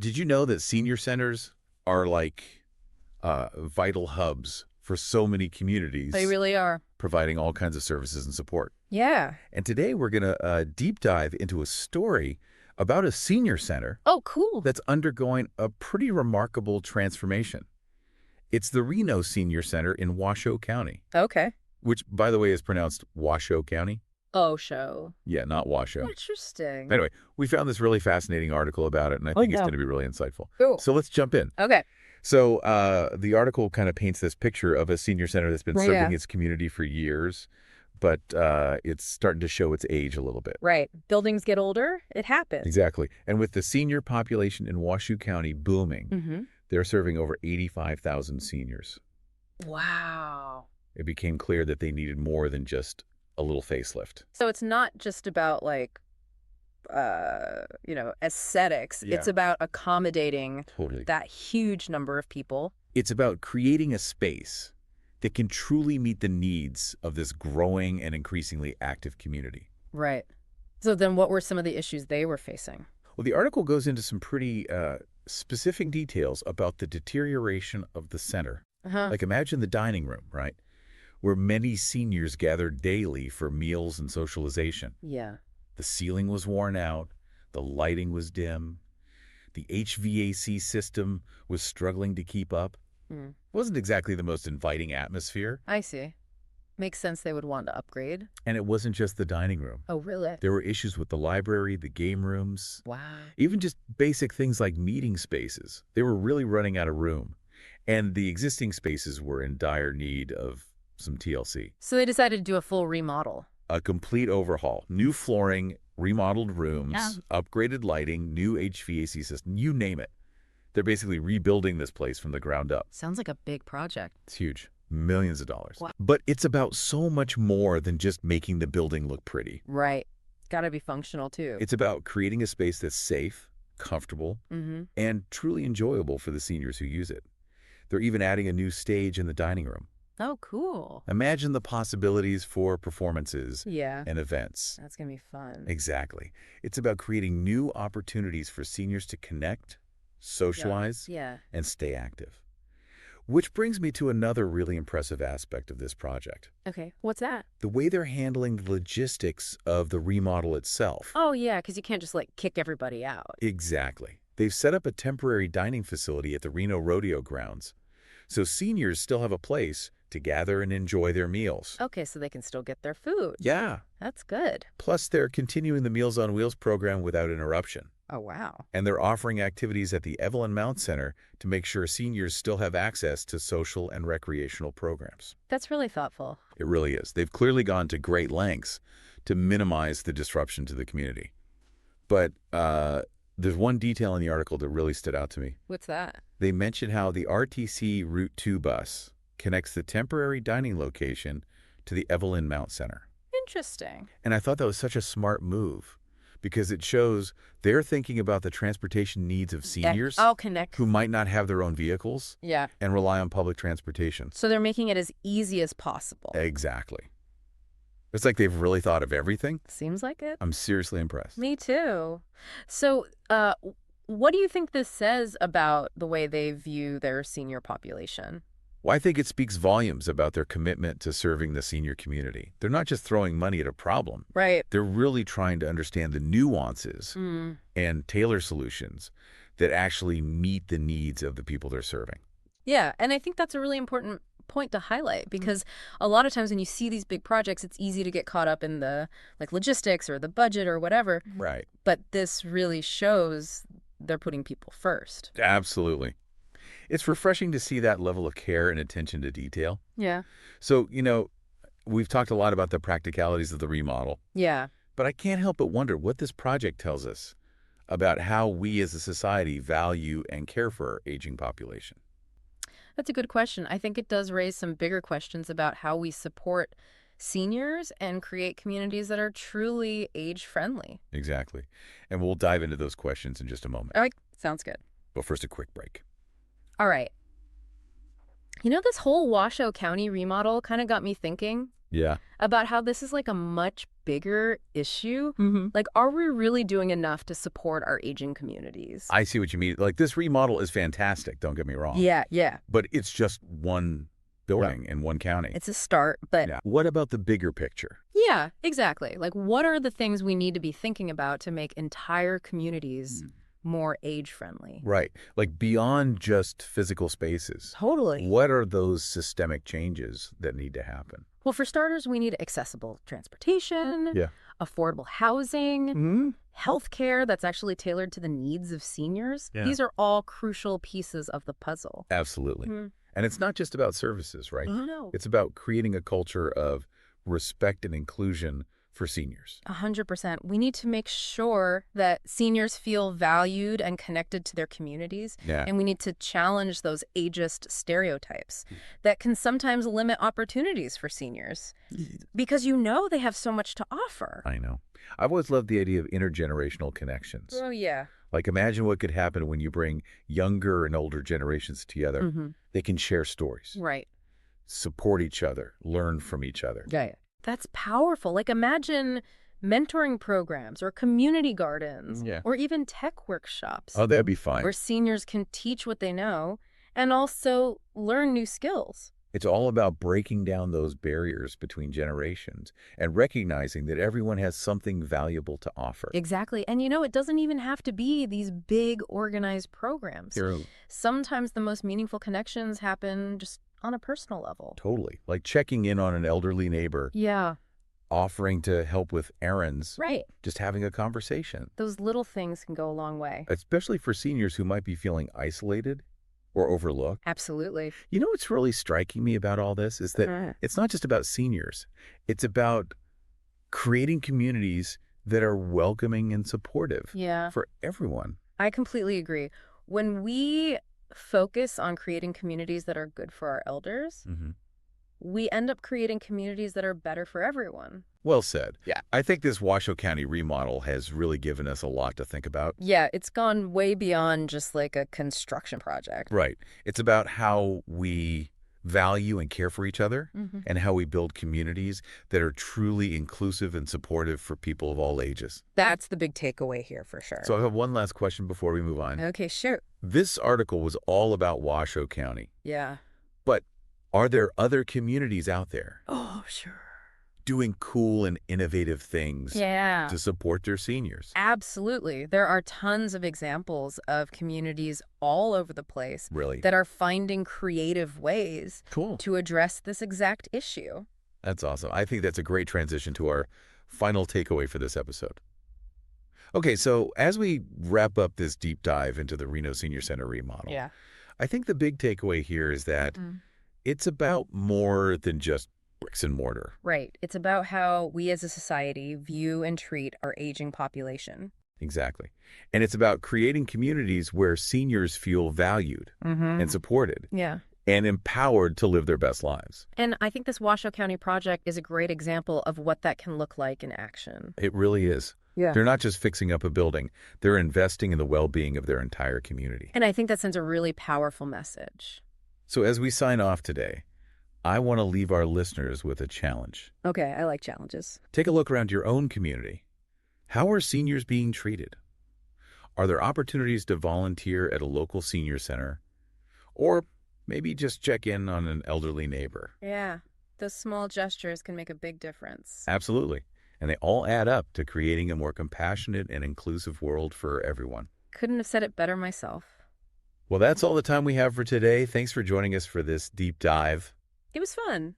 Did you know that senior centers are like vital hubs for so many They communities, really are. providing all kinds of services and support? Yeah. And today we're going to deep dive into a story about a senior center Oh, cool. that's undergoing a pretty remarkable transformation. It's the Reno Senior Center in Washoe County, Okay. which, by the way, is pronounced Washoe County. Oh, show. Yeah, not Washoe. Interesting. Anyway, we found this really fascinating article about it, and I Oh, think it's no. going to be really insightful. Cool. So let's jump in. Okay. So the article kind of paints this picture of a senior center that's been Right, serving yeah. its community for years, but it's starting to show its age a little bit. Right. Buildings get older. It happens. Exactly. And with the senior population in Washoe County booming, Mm-hmm. they're serving over 85,000 seniors. Wow. It became clear that they needed more than just a little facelift. So it's not just about aesthetics. Yeah. It's about accommodating Totally. that huge number of people. It's about creating a space that can truly meet the needs of this growing and increasingly active community. Right. So then what were some of the issues they were facing? Well, the article goes into some pretty specific details about the deterioration of the center. Uh-huh. Like imagine the dining room, right? Where many seniors gather daily for meals and socialization. Yeah. The ceiling was worn out, the lighting was dim, the HVAC system was struggling to keep up. Mm. It wasn't exactly the most inviting atmosphere. I see. Makes sense they would want to upgrade. And it wasn't just the dining room. Oh, really? There were issues with the library, the game rooms, Wow. even just basic things like meeting spaces. They were really running out of room. And the existing spaces were in dire need of some TLC. So they decided to do a full remodel. A complete overhaul, new flooring, remodeled rooms, Yeah. upgraded lighting, new HVAC system, you name it. They're basically rebuilding this place from the ground up. Sounds like a big project. It's huge. Millions of dollars. Wow. But it's about so much more than just making the building look pretty. Right. Got to be functional, too. It's about creating a space that's safe, comfortable, Mm-hmm. and truly enjoyable for the seniors who use it. They're even adding a new stage in the dining room. Oh, cool. Imagine the possibilities for performances Yeah. and events. That's going to be fun. Exactly. It's about creating new opportunities for seniors to connect, socialize, Yeah. and stay active. Which brings me to another really impressive aspect of this project. Okay. What's that? The way they're handling the logistics of the remodel itself. Oh, yeah, because you can't just, kick everybody out. Exactly. They've set up a temporary dining facility at the Reno Rodeo grounds, so seniors still have a place to gather and enjoy their meals. Okay, so they can still get their food. Yeah. That's good. Plus, they're continuing the Meals on Wheels program without interruption. Oh, wow. And they're offering activities at the Evelyn Mount Center to make sure seniors still have access to social and recreational programs. That's really thoughtful. It really is. They've clearly gone to great lengths to minimize the disruption to the community. But there's one detail in the article that really stood out to me. What's that? They mentioned how the RTC Route 2 bus connects the temporary dining location to the Evelyn Mount Center. Interesting. And I thought that was such a smart move because it shows they're thinking about the transportation needs of seniors I'll connect. who might not have their own vehicles Yeah. and rely on public transportation. So they're making it as easy as possible. Exactly. It's like they've really thought of everything. Seems like it. I'm seriously impressed. Me too. So, what do you think this says about the way they view their senior population? Well, I think it speaks volumes about their commitment to serving the senior community. They're not just throwing money at a problem. Right. They're really trying to understand the nuances Mm. and tailor solutions that actually meet the needs of the people they're serving. Yeah, and I think that's a really important point to highlight because a lot of times when you see these big projects, it's easy to get caught up in the logistics or the budget or whatever. Right. But this really shows they're putting people first. Absolutely. It's refreshing to see that level of care and attention to detail. Yeah. So, we've talked a lot about the practicalities of the remodel, Yeah. but I can't help but wonder what this project tells us about how we as a society value and care for our aging population. That's a good question. I think it does raise some bigger questions about how we support seniors and create communities that are truly age-friendly. Exactly. And we'll dive into those questions in just a moment. All right. Sounds good. But first, a quick break. All right. This whole Washoe County remodel kind of got me thinking. Yeah. about how this is like a much bigger issue. Mm-hmm. Like, are we really doing enough to support our aging communities? I see what you mean. Like, this remodel is fantastic, don't get me wrong. Yeah. But it's just one building in one county. It's a start, but Yeah. What about the bigger picture? yeah, exactly. Like, what are the things we need to be thinking about to make entire communities more age-friendly? Right. Like, beyond just physical spaces. Totally. What are those systemic changes that need to happen? Well, for starters, we need accessible transportation, Yeah. affordable housing, Mm-hmm. healthcare that's actually tailored to the needs of seniors. Yeah. These are all crucial pieces of the puzzle. Absolutely. Mhm. And it's not just about services, right? Oh, no. It's about creating a culture of respect and inclusion for seniors. 100%. We need to make sure that seniors feel valued and connected to their communities. Yeah. And we need to challenge those ageist stereotypes that can sometimes limit opportunities for seniors because they have so much to offer. I know. I've always loved the idea of intergenerational connections. Oh, yeah. Like, imagine what could happen when you bring younger and older generations together. Mm-hmm. They can share stories, Right. support each other, learn from each other. Yeah. That's powerful. Like, imagine mentoring programs or community gardens or even tech workshops Oh, that'd be fine. where seniors can teach what they know and also learn new skills. It's all about breaking down those barriers between generations and recognizing that everyone has something valuable to offer. Exactly. And it doesn't even have to be these big organized programs. Sometimes the most meaningful connections happen just on a personal level. Totally. Like checking in on an elderly neighbor, Yeah. offering to help with errands, Right. just having a conversation. Those little things can go a long way. Especially for seniors who might be feeling isolated or overlooked. Absolutely. You know what's really striking me about all this is that it's not just about seniors. It's about creating communities that are welcoming and supportive for everyone. I completely agree. When we focus on creating communities that are good for our elders, we end up creating communities that are better for everyone. Well said. Yeah. I think this Washoe County remodel has really given us a lot to think about. Yeah, it's gone way beyond just like a construction project. Right. It's about how we value and care for each other and how we build communities that are truly inclusive and supportive for people of all ages. That's the big takeaway here for sure. So I have one last question before we move on. Okay, sure. This article was all about Washoe County. Yeah. But are there other communities out there Oh, sure. doing cool and innovative things Yeah. to support their seniors? Absolutely. There are tons of examples of communities all over the place Really? that are finding creative ways Cool. to address this exact issue. That's awesome. I think that's a great transition to our final takeaway for this episode. Okay, so as we wrap up this deep dive into the Reno Senior Center remodel, I think the big takeaway here is that it's about more than just bricks and mortar. Right. It's about how we as a society view and treat our aging population. Exactly. And it's about creating communities where seniors feel valued and supported Yeah. and empowered to live their best lives. And I think this Washoe County project is a great example of what that can look like in action. It really is. Yeah. They're not just fixing up a building. They're investing in the well-being of their entire community. And I think that sends a really powerful message. So as we sign off today, I want to leave our listeners with a challenge. Okay, I like challenges. Take a look around your own community. How are seniors being treated? Are there opportunities to volunteer at a local senior center? Or maybe just check in on an elderly neighbor? Yeah, those small gestures can make a big difference. Absolutely. And they all add up to creating a more compassionate and inclusive world for everyone. Couldn't have said it better myself. Well, that's all the time we have for today. Thanks for joining us for this deep dive. It was fun.